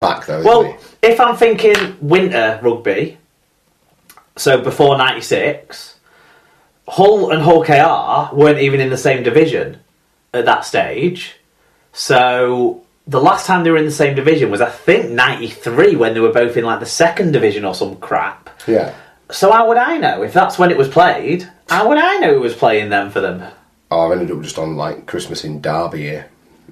back though. Well, if I'm thinking winter rugby, so before '96, Hull and Hull KR weren't even in the same division at that stage. So the last time they were in the same division was, I think, '93, when they were both in like the second division or some crap. Yeah. So how would I know if that's when it was played? How would I know who was playing them for them? Oh, I've ended up just on like Christmas in Derby here.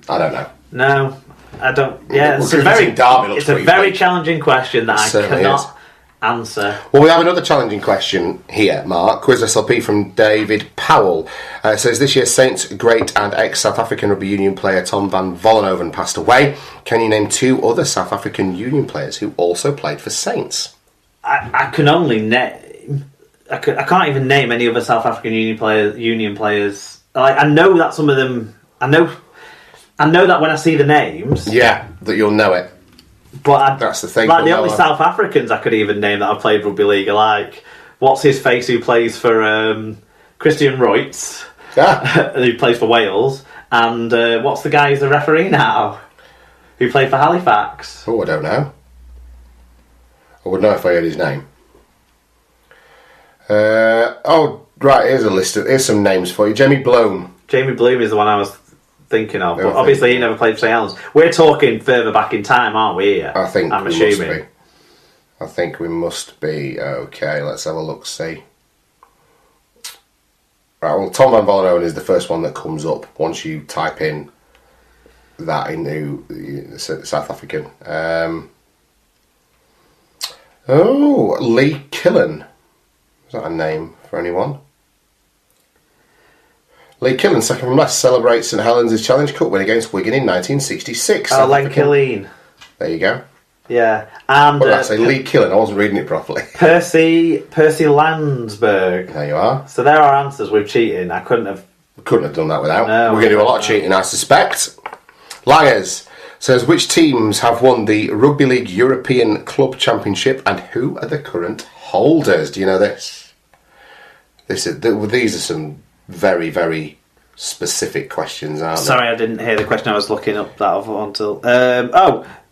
I don't know. No, I don't. Yeah, Well, it's a very bleak. challenging question that I cannot answer. Well, we have another challenging question here, Mark. Quiz SLP from David Powell. Says, this year Saints great and ex-South African rugby union player Tom van Vollenhoven passed away. Can you name 2 other South African union players who also played for Saints? I can only name... I can't even name any other South African union players. Like, I know that some of them... I know that when I see the names... Yeah, that you'll know it. But that's the thing. Like, the only South Africans I could even name that have played rugby league are like... What's his face who plays for Christian Reutz? Yeah. Who plays for Wales. And what's the guy who's the referee now? Who played for Halifax? Oh, I don't know. I would know if I heard his name. Right, here's some names for you. Jamie Bloom. Jamie Bloom is the one I was thinking of, but obviously he never played for St Helens. We're talking further back in time, aren't we? Here? I'm assuming. I think we must be. Okay, let's have a look, see. Right, well, Tom van Vollenhoven is the first one that comes up once you type in that into South African. Lee Killen. Is that a name for anyone? Lee Killen, second from last, celebrates St Helens' Challenge Cup win against Wigan in 1966. Oh, Len Killeen. There you go. Yeah, and what did I say? Lee Killen. I wasn't reading it properly. Percy Landsberg. There you are. So there are answers with cheating. I couldn't have done that without. No, we're going to do a lot of cheating, I suspect. Langers says, which teams have won the Rugby League European Club Championship and who are the current holders? Do you know this? These are some very, very specific questions, aren't they? Sorry, I didn't hear the question. I was looking up that until...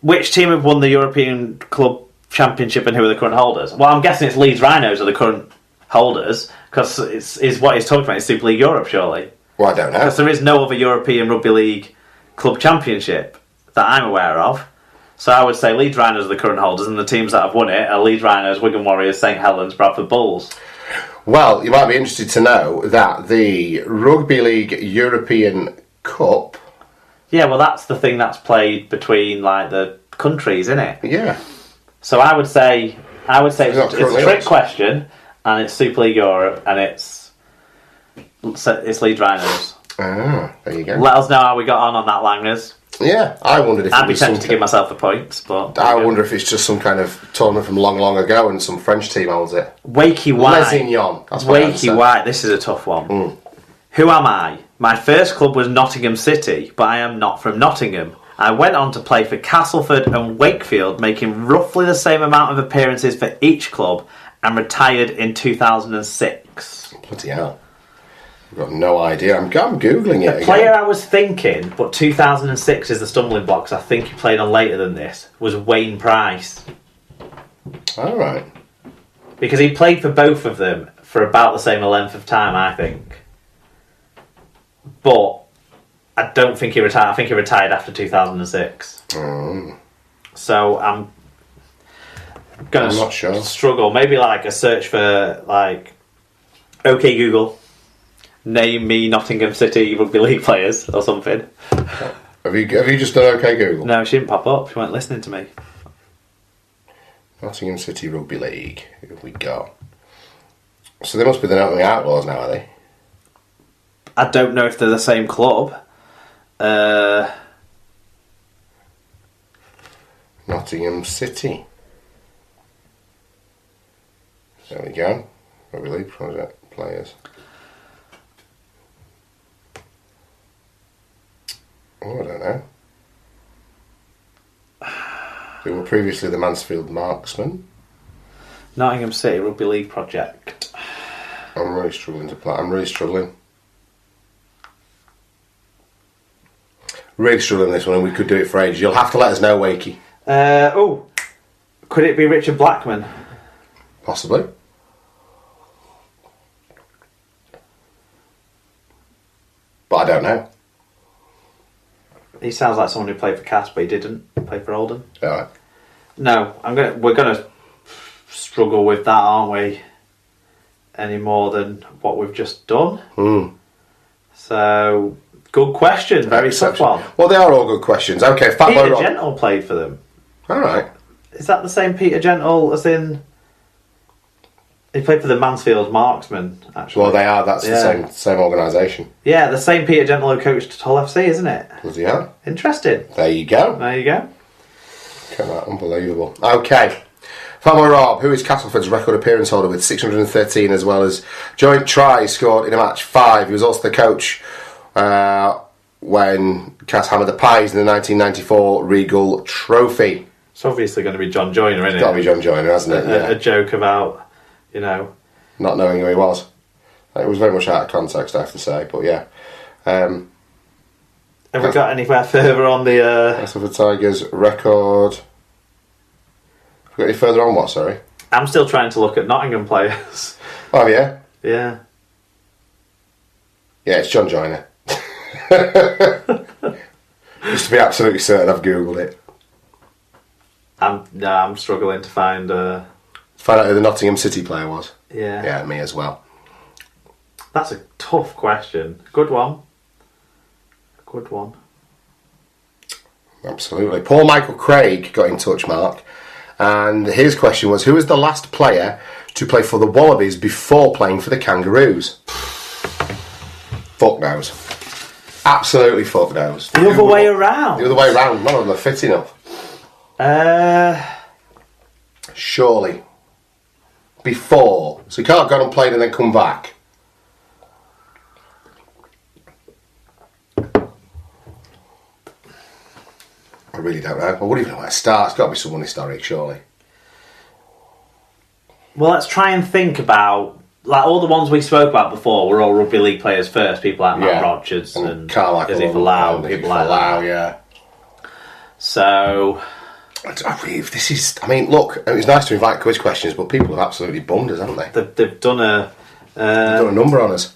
which team have won the European Club Championship and who are the current holders? Well, I'm guessing it's Leeds Rhinos are the current holders, because it's what he's talking about. It's Super League Europe, surely. Well, I don't know. Because there is no other European Rugby League Club Championship that I'm aware of. So I would say Leeds Rhinos are the current holders, and the teams that have won it are Leeds Rhinos, Wigan Warriors, St Helens, Bradford Bulls. Well, you might be interested to know that the Rugby League European Cup... Yeah, well, that's the thing that's played between, like, the countries, isn't it? Yeah. So I would say it's a trick question, and it's Super League Europe, and it's Leeds Rhinos. Ah, there you go. Let us know how we got on that, Langers. Yeah, I wondered if I'd be tempted to give myself the points, but I wonder if it's just some kind of tournament from long, long ago and some French team holds it. Wakey White. Lesignan. That's Wakey White. This is a tough one. Who am I? My first club was Nottingham City, but I am not from Nottingham. I went on to play for Castleford and Wakefield, making roughly the same amount of appearances for each club, and retired in 2006. Bloody hell. I've got no idea. I'm Googling it. The player I was thinking, but 2006 is the stumbling block, 'cause I think he played on later than this, was Wayne Price. All right. Because he played for both of them for about the same length of time, I think. But I don't think he retired. I think he retired after 2006. So I'm not sure. Struggle. Maybe like a search for like, OK Google, name me Nottingham City Rugby League players or something. Have you just done OK Google? No, she didn't pop up. She weren't listening to me. Nottingham City Rugby League. Who have we got? So they must be the Nottingham Outlaws now, are they? I don't know if they're the same club. Nottingham City. There we go. Rugby League project players. Oh, I don't know. They were previously the Mansfield Marksmen. Nottingham City Rugby League project. I'm really struggling to play. Really struggling this one, and we could do it for ages. You'll have to let us know, Wakey. Could it be Richard Blackman? Possibly. But I don't know. He sounds like someone who played for Cass, but he didn't play for Oldham. All right. No, we're gonna struggle with that, aren't we? Any more than what we've just done. So, good question. Very tough one. Well, they are all good questions. Okay, Peter Gentle played for them. All right. Is that the same Peter Gentle as in? He played for the Mansfield Marksmen, actually. Well, they are. That's the same organisation. Yeah, the same Peter Gentle who coached Hull FC, isn't it? Yeah. Interesting. There you go. There you go. Unbelievable. Okay. Farmer Rob, who is Castleford's record appearance holder with 613, as well as joint tries scored in a match 5. He was also the coach when Cass hammered the Pies in the 1994 Regal Trophy. It's obviously going to be John Joyner, isn't it? It's got to be John Joyner, hasn't it? A joke about, not knowing who he was. It was very much out of context, I have to say, but yeah. Have we got anywhere further on the... Castleford Tigers record... Have we got any further on what, sorry? I'm still trying to look at Nottingham players. Oh, yeah? Yeah. Yeah, it's John Joyner. Just to be absolutely certain, I've Googled it. I'm struggling to find... Find out who the Nottingham City player was. Yeah. Yeah, me as well. That's a tough question. Good one. Good one. Absolutely. Paul Michael Craig got in touch, Mark, and his question was, who was the last player to play for the Wallabies before playing for the Kangaroos? Fuck knows. Absolutely fuck knows. The other way around. The other way around. None of them are fit enough. Surely. Before. So you can't have gone and played and then come back. I really don't know. I wouldn't even know where to start. It's got to be someone historic, surely. Well, let's try and think about... Like, all the ones we spoke about before were all rugby league players first. People like Matt Rochers and Carmichael Izzy Folau, people like that. Yeah. So... This is... I mean, look, it was nice to invite quiz questions, but people have absolutely bummed us, haven't they? They've done a... They've done a number on us.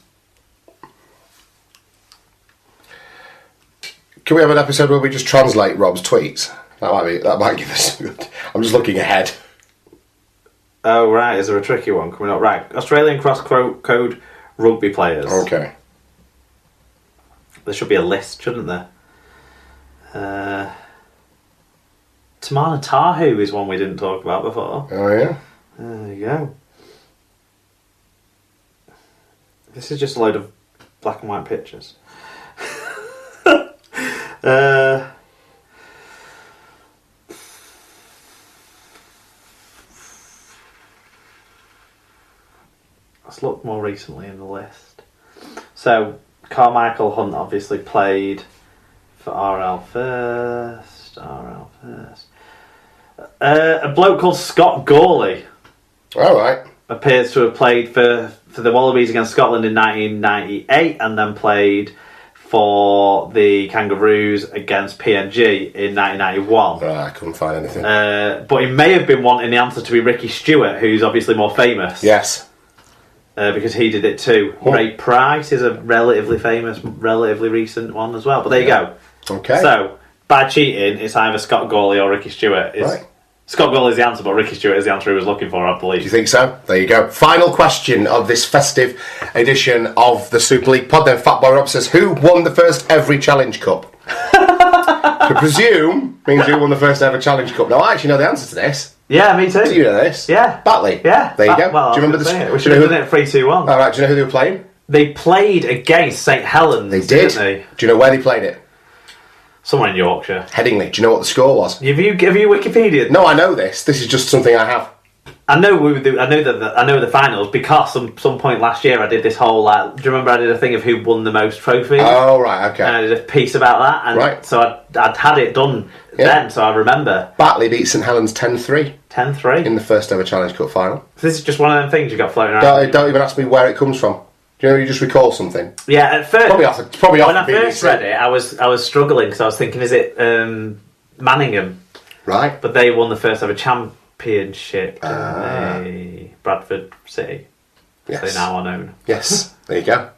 Can we have an episode where we just translate Rob's tweets? That might give us... I'm just looking ahead. Oh, right. Is there a tricky one coming up? Right. Australian cross-code rugby players. Okay. There should be a list, shouldn't there? Tamana Tahu is one we didn't talk about before. Oh, yeah? There you go. This is just a load of black and white pictures. Let's look more recently in the list. So, Carmichael Hunt obviously played for RL First. A bloke called Scott Gawley. All right. Appears to have played for the Wallabies against Scotland in 1998 and then played for the Kangaroos against PNG in 1991. I couldn't find anything. But he may have been wanting the answer to be Ricky Stewart, who's obviously more famous. Yes. Because he did it too. Oh. Ray Price is a relatively famous, relatively recent one as well. But there you go. Okay. So, by cheating, it's either Scott Gawley or Ricky Stewart. Right. Scott Gawley is the answer, but Ricky Stewart is the answer he was looking for, I believe. Do you think so? There you go. Final question of this festive edition of the Super League Pod. Then Fatboy Rob says, who won the first ever Challenge Cup? To presume means who won the first ever Challenge Cup. Now, I actually know the answer to this. Yeah, me too. Do you know this? Yeah. Batley? Yeah. There you go. Well, do you remember the... We should have done it 3-2-1. All right, do you know who they were playing? They played against St Helens, They did. didn't they? Do you know where they played it? Somewhere in Yorkshire. Headingley. Do you know what the score was? Have you Wikipedia? No, I know this. This is just something I have. I know the finals because some point last year I did this whole do you remember I did a thing of who won the most trophies? Oh right, okay. And I did a piece about that, and right. So I'd had it done then, so I remember. Batley beat St Helens 10-3. 10-3 in the first ever Challenge Cup final. So this is just one of them things you got floating around. Don't even ask me where it comes from. Do you know? You just recall something. Yeah, at first. Probably off when I first read it, I was struggling because I was thinking, is it Manningham? Right. But they won the first ever championship, didn't they? Bradford City. Yes. So they now are known. Yes, there you go.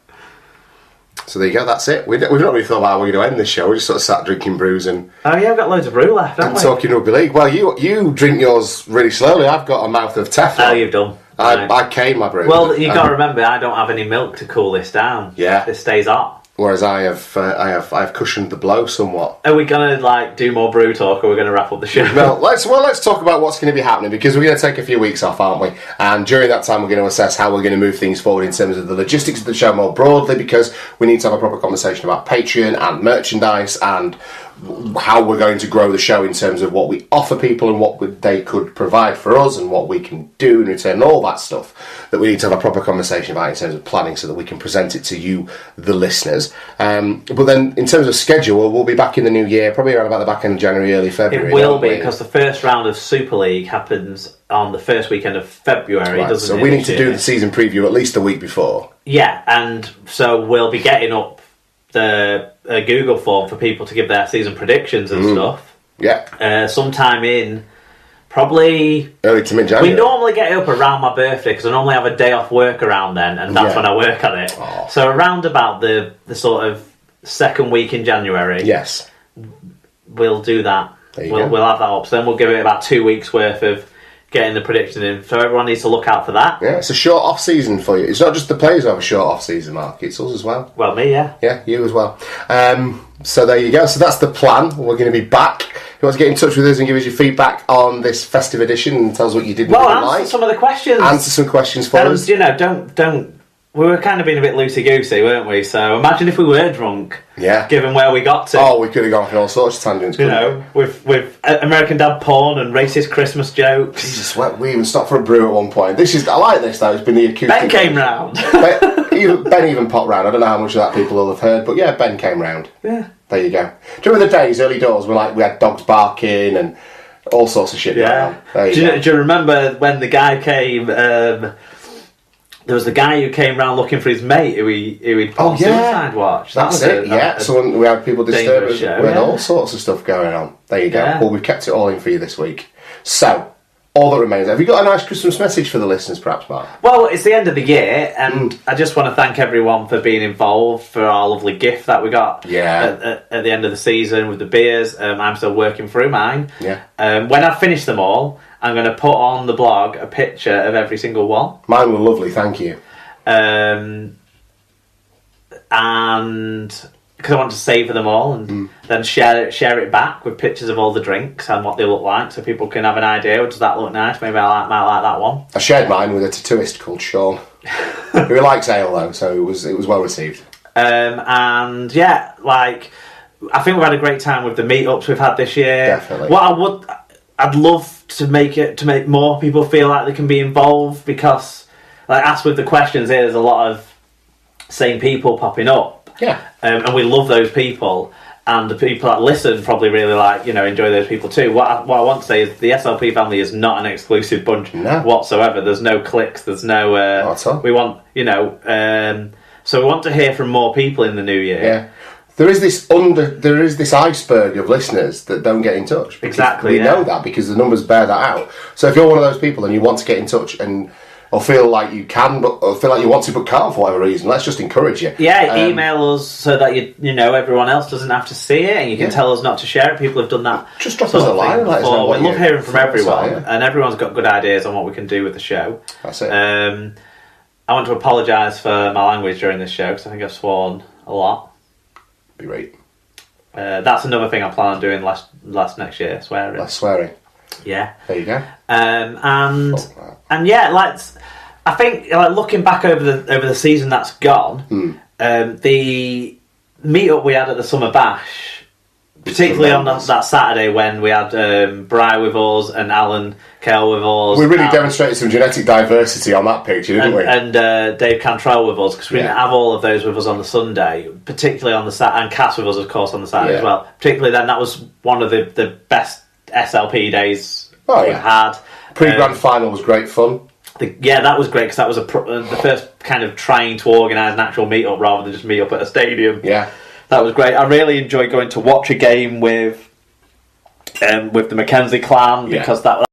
So there you go, that's it. We've not really thought about how we're going to end this show. We just sort of sat drinking brews and... Oh yeah, we've got loads of brew left, haven't we? talking rugby league. Well, you drink yours really slowly. I've got a mouth of Teflon. Oh, you've done. I cane my brew. Well, you've got to remember, I don't have any milk to cool this down. Yeah. This stays hot. Whereas I have cushioned the blow somewhat. Are we going to do more brew talk, or are we going to wrap up the show? Well, let's talk about what's going to be happening, because we're going to take a few weeks off, aren't we? And during that time, we're going to assess how we're going to move things forward in terms of the logistics of the show more broadly, because we need to have a proper conversation about Patreon and merchandise and how we're going to grow the show in terms of what we offer people and what they could provide for us and what we can do in return and all that stuff that we need to have a proper conversation about in terms of planning so that we can present it to you, the listeners. But then in terms of schedule, we'll be back in the new year, probably around about the back end of January, early February. It will be, because the first round of Super League happens on the first weekend of February, doesn't it? So we need to do the season preview at least a week before. Yeah, and so we'll be getting up the Google form for people to give their season predictions and stuff. Yeah. Sometime in probably early to mid-January. We normally get it up around my birthday, because I normally have a day off work around then, and that's when I work on it. Oh. So around about the sort of second week in January. Yes. We'll do that. We'll have that up. So then we'll give it about 2 weeks worth of getting the prediction in. So everyone needs to look out for that. Yeah, it's a short off season for you. It's not just the players who have a short off season, Mark. It's us as well. Well, me, yeah. Yeah, you as well. So there you go. So that's the plan. We're going to be back. If you want to get in touch with us and give us your feedback on this festive edition and tell us what you did and didn't like. Answer some of the questions. Answer some questions for us. You know, don't. We were kind of being a bit loosey-goosey, weren't we? So imagine if we were drunk. Yeah. Given where we got to. Oh, we could have gone off in all sorts of tangents. You know, with American Dad porn and racist Christmas jokes. Jesus, we even stopped for a brew at one point. I like this though. It's been the acoustic. Ben came round. Ben even popped round. I don't know how much of that people will have heard, but yeah, Ben came round. Yeah. There you go. Do you remember the days, early doors, where we had dogs barking and all sorts of shit going on? Do you remember when the guy came? There was the guy who came round looking for his mate who he'd put on suicide watch. That's it. So we had people disturb us. We had all sorts of stuff going on. There you go. Yeah. Well, we've kept it all in for you this week. So, all that remains. Have you got a nice Christmas message for the listeners, perhaps, Mark? Well, it's the end of the year, and I just want to thank everyone for being involved, for our lovely gift that we got at the end of the season with the beers. I'm still working through mine. Yeah. When I've finished them all, I'm going to put on the blog a picture of every single one. Mine were lovely, thank you. And because I want to savour them all and then share it back with pictures of all the drinks and what they look like, so people can have an idea. Does that look nice? Maybe might like that one. I shared mine with a tattooist called Sean, who likes ale though, so it was well received. And yeah, I think we've had a great time with the meetups we've had this year. Definitely. I'd love to make more people feel like they can be involved, because as with the questions here, there's a lot of same people popping up. Yeah. And we love those people, and the people that listen probably really enjoy those people too. What I want to say is the SLP family is not an exclusive bunch whatsoever. There's no cliques, there's no not at all. We want so we want to hear from more people in the new year. Yeah. There is this iceberg of listeners that don't get in touch. Exactly. We know that because the numbers bear that out. So if you're one of those people and you want to get in touch or feel like you can, or feel like you want to but can't for whatever reason, let's just encourage you. Yeah, email us so that everyone else doesn't have to see it, and you can tell us not to share it. People have done that. Just drop us a line and let us know. We love hearing from everyone, and everyone's got good ideas on what we can do with the show. That's it. I want to apologise for my language during this show, because I think I've sworn a lot. Be right. That's another thing I plan on doing last next year, swearing. Less swearing. Yeah. There you go. And yeah, I think looking back over the season that's gone, the meetup we had at the Summer Bash, particularly on that Saturday when we had Bri with us and Alan Kell with us. We really demonstrated some genetic diversity on that picture, didn't we? And Dave Cantrell with us, because we didn't have all of those with us on the Sunday, particularly on the Saturday, and Cass with us, of course, on the Saturday as well. Particularly then, that was one of the best SLP days we've had. Pre-grand final was great fun. That was great, because that was the first kind of trying to organise an actual meet-up rather than just meet up at a stadium. Yeah. That was great. I really enjoyed going to watch a game with with the Mackenzie clan, because that